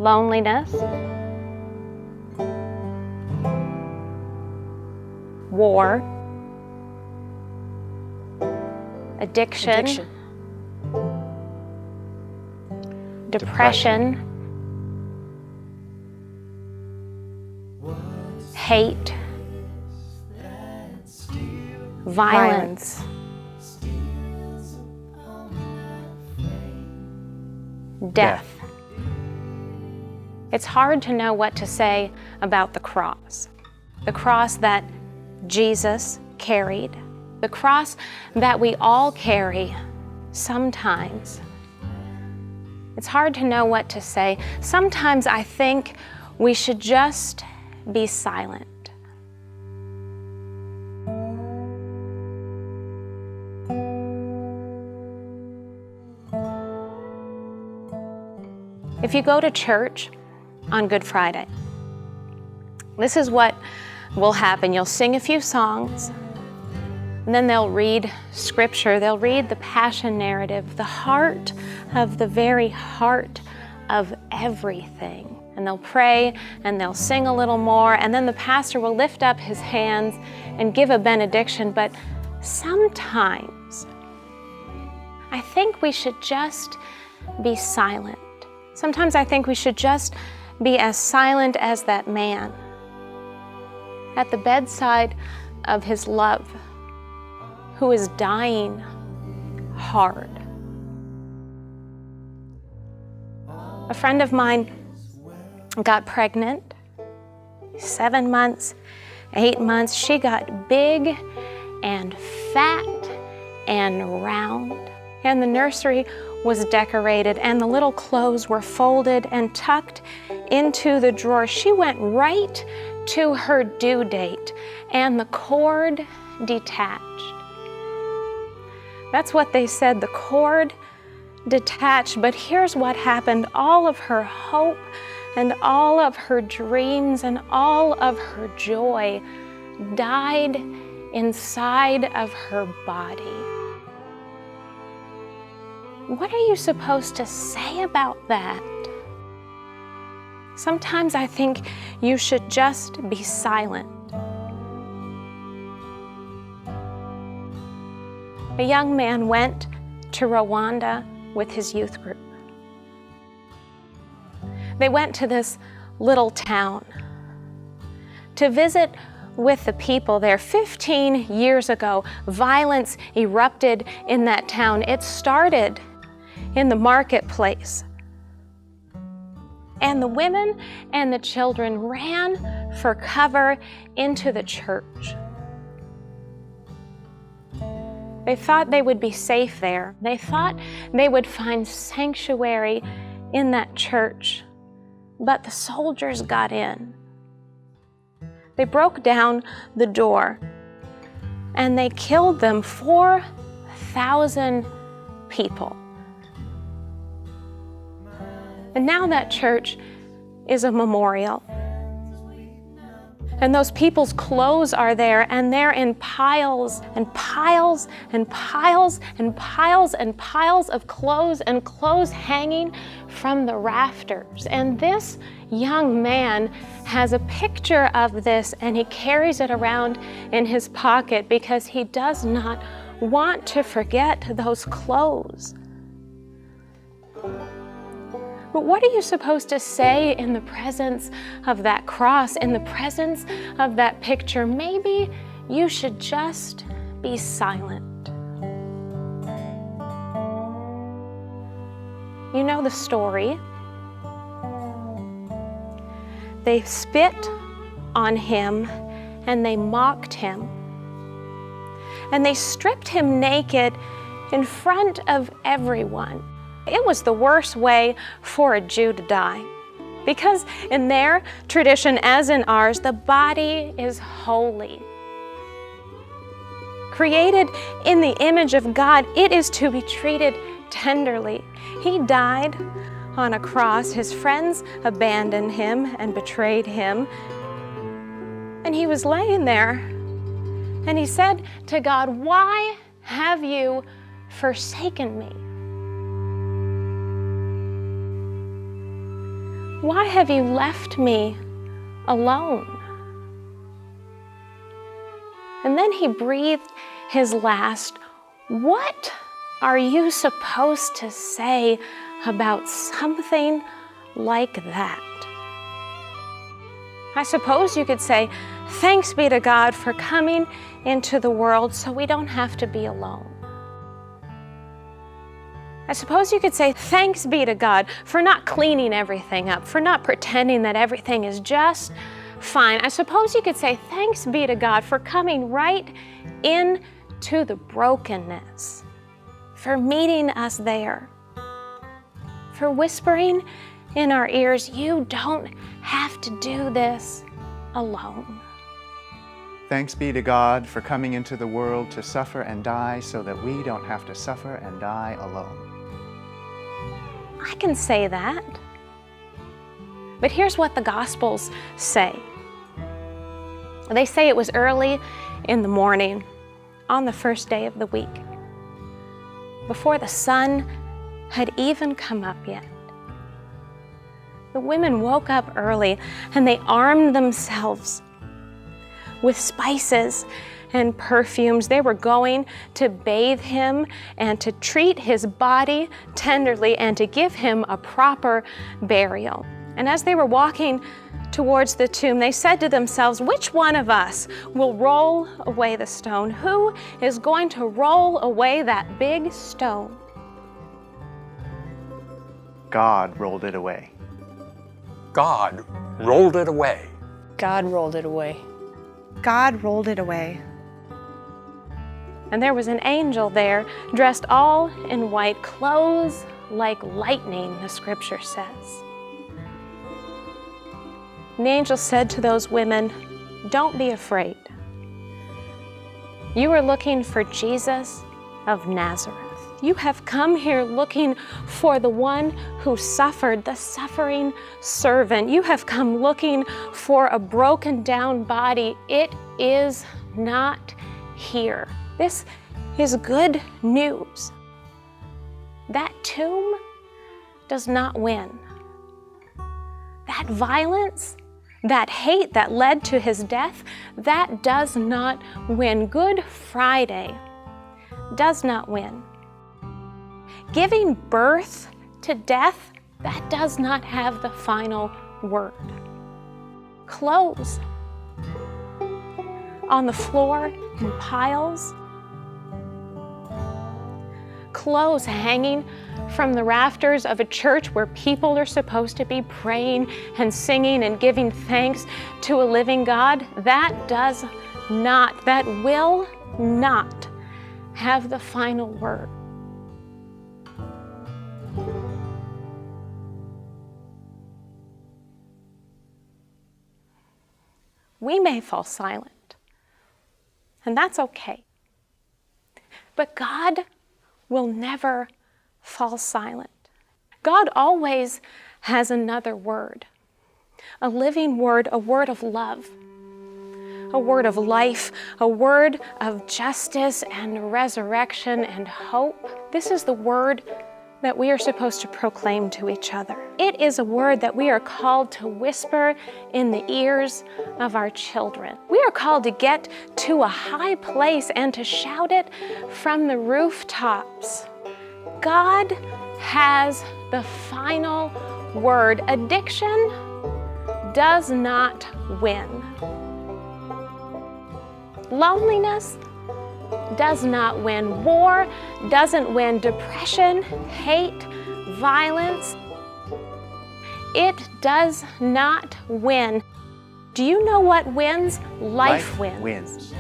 loneliness, war, addiction, depression, hate, violence, death. It's hard to know what to say about the cross that Jesus carried, the cross that we all carry sometimes. It's hard to know what to say. Sometimes I think we should just be silent. If you go to church on Good Friday, this is what will happen. You'll sing a few songs, and then they'll read scripture. They'll read the Passion narrative, the heart of the very heart of everything. And they'll pray, and they'll sing a little more, and then the pastor will lift up his hands and give a benediction. But sometimes I think we should just be silent. Sometimes I think we should just be as silent as that man at the bedside of his love, who is dying hard. A friend of mine got pregnant, 7 months, 8 months. She got big and fat and round, and the nursery was decorated, and the little clothes were folded and tucked into the drawer. She went right to her due date, and the cord detached. That's what they said, the cord detached. But here's what happened. All of her hope and all of her dreams and all of her joy died inside of her body. What are you supposed to say about that? Sometimes I think you should just be silent. A young man went to Rwanda with his youth group. They went to this little town to visit with the people there. 15 years ago, violence erupted in that town. It started in the marketplace. And the women and the children ran for cover into the church. They thought they would be safe there. They thought they would find sanctuary in that church. But the soldiers got in. They broke down the door and they killed them, 4,000 people. And now that church is a memorial. And those people's clothes are there, and they're in piles and piles and piles and piles and piles of clothes, and clothes hanging from the rafters. And this young man has a picture of this, and he carries it around in his pocket because he does not want to forget those clothes. But what are you supposed to say in the presence of that cross, in the presence of that picture? Maybe you should just be silent. You know the story. They spit on him and they mocked him. And they stripped him naked in front of everyone. It was the worst way for a Jew to die, because in their tradition, as in ours, the body is holy. Created in the image of God, it is to be treated tenderly. He died on a cross. His friends abandoned him and betrayed him. And he was laying there, and he said to God, "Why have you forsaken me?" Why have you left me alone? And then he breathed his last. What are you supposed to say about something like that? I suppose you could say, thanks be to God for coming into the world so we don't have to be alone. I suppose you could say, thanks be to God for not cleaning everything up, for not pretending that everything is just fine. I suppose you could say, thanks be to God for coming right into the brokenness, for meeting us there, for whispering in our ears, you don't have to do this alone. Thanks be to God for coming into the world to suffer and die so that we don't have to suffer and die alone. I can say that. But here's what the Gospels say. They say it was early in the morning on the first day of the week, before the sun had even come up yet. The women woke up early and they armed themselves with spices and perfumes. They were going to bathe him and to treat his body tenderly and to give him a proper burial. And as they were walking towards the tomb, they said to themselves, which one of us will roll away the stone? Who is going to roll away that big stone? God rolled it away. God rolled it away. God rolled it away. God rolled it away. And there was an angel there, dressed all in white, clothes like lightning, the scripture says. And the angel said to those women, don't be afraid. You are looking for Jesus of Nazareth. You have come here looking for the one who suffered, the suffering servant. You have come looking for a broken down body. It is not here. This is good news. That tomb does not win. That violence, that hate that led to his death, that does not win. Good Friday does not win. Giving birth to death, that does not have the final word. Clothes on the floor in piles. Clothes hanging from the rafters of a church where people are supposed to be praying and singing and giving thanks to a living God. That will not have the final word. We may fall silent, and that's okay. But God will never fall silent. God always has another word, a living word, a word of love, a word of life, a word of justice and resurrection and hope. This is the word that we are supposed to proclaim to each other. It is a word that we are called to whisper in the ears of our children. We are called to get to a high place and to shout it from the rooftops. God has the final word. Addiction does not win. Loneliness does not win. War doesn't win. Depression, hate, violence, it does not win. Do you know what wins? Life wins.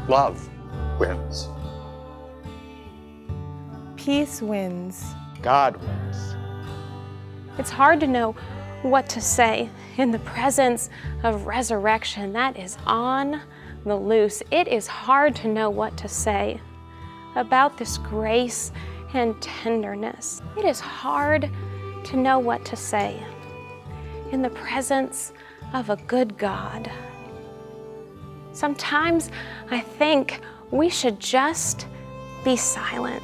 Love wins. Peace wins. God wins. It's hard to know what to say in the presence of resurrection. That is on the loose. It is hard to know what to say about this grace and tenderness. It is hard to know what to say in the presence of a good God. Sometimes I think we should just be silent.